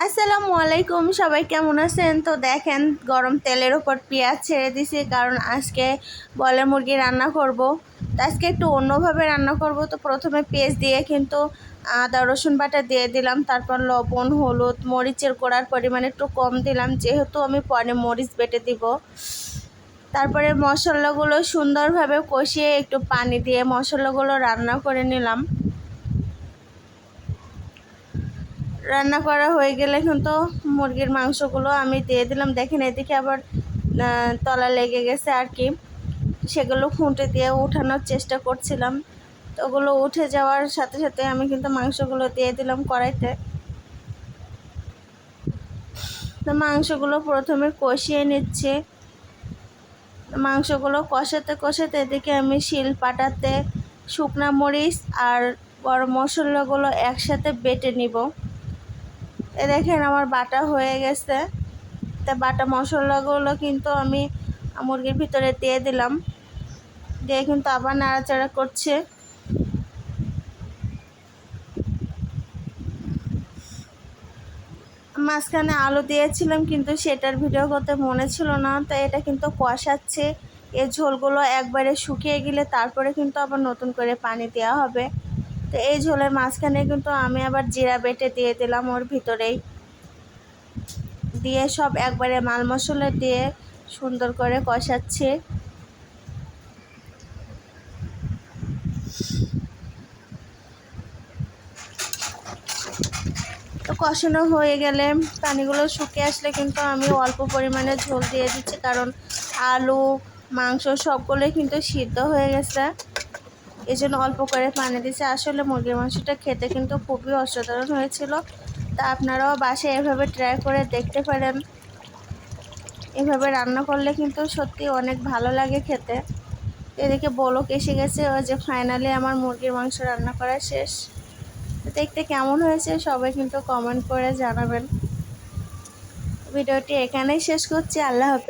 আসসালামু আলাইকুম, সবাই কেমন আছেন? তো দেখেন, গরম তেলের ওপর পেঁয়াজ ছেড়ে দিছি, কারণ আজকে বয়লার মুরগি রান্না করব। তো আজকে একটু অন্যভাবে রান্না করব। তো প্রথমে পেঁয়াজ দিয়ে কিন্তু আদা রসুন বাটা দিয়ে দিলাম, তারপর লবণ, হলুদ, মরিচের গুঁড়ার পরিমাণ একটু কম দিলাম, যেহেতু আমি পরে মরিচ বেটে দিব। তারপরে মশলাগুলো সুন্দরভাবে কষিয়ে একটু পানি দিয়ে মশলাগুলো রান্না করে নিলাম। রান্না করা হয়ে গেলে কিন্তু মুরগির মাংসগুলো আমি দিয়ে দিলাম। দেখেন, এদিকে আবার তলা লেগে গেছে আর কি, সেগুলো খুঁটে দিয়ে উঠানোর চেষ্টা করছিলাম। তো ওগুলো উঠে যাওয়ার সাথে সাথে আমি কিন্তু মাংসগুলো দিয়ে দিলাম কড়াইতে। তো মাংসগুলো প্রথমে কষিয়ে নিচ্ছে। মাংসগুলো কষাতে কষাতে এদিকে আমি শিল পাটাতে শুকনা মরিচ আর গরম মশলাগুলো একসাথে বেটে নিব। দেখেন, আমার বাটা হয়ে গেছে। তা বাটা মশলাগুলো কিন্তু আমি মুরগির ভিতরে দিয়ে দিলাম, দিয়ে কিন্তু আবার নাড়াচাড়া করছে। মাঝখানে আলু দিয়েছিলাম, কিন্তু সেটার ভিডিও করতে মনে ছিল না। তো এটা কিন্তু কষাচ্ছে। এই ঝোলগুলো একবারে শুকিয়ে গেলে তারপরে কিন্তু আবার নতুন করে পানি দেওয়া হবে। তো এই ঝোলের মাঝখানে কিন্তু আমি আবার জিরা বেটে দিয়ে দিলাম ওর ভিতরেই, দিয়ে সব একবারে মাল মশলা দিয়ে সুন্দর করে কষাচ্ছে। তো কষানো হয়ে গেলে পানিগুলো শুকিয়ে আসলে কিন্তু আমি অল্প পরিমাণে ঝোল দিয়ে দিচ্ছি, কারণ আলু মাংস সবগুলোই কিন্তু সিদ্ধ হয়ে গেছে। এই জন্য অল্প করে পানি দিচ্ছি। আসলে মুরগির মাংসটা খেতে কিন্তু খুবই অসাধারণ হয়েছিল। তা আপনারাও বাসায় এভাবে ট্রাই করে দেখতে পারেন। এভাবে রান্না করলে কিন্তু সত্যি অনেক ভালো লাগে খেতে। এদিকে বলক এসে গেছে, ওই যে ফাইনালি আমার মুরগির মাংস রান্না করা শেষ। দেখতে কেমন হয়েছে সবাই কিন্তু কমেন্ট করে জানাবেন। ভিডিওটি এখানেই শেষ করছি। আল্লাহ হাফেজ।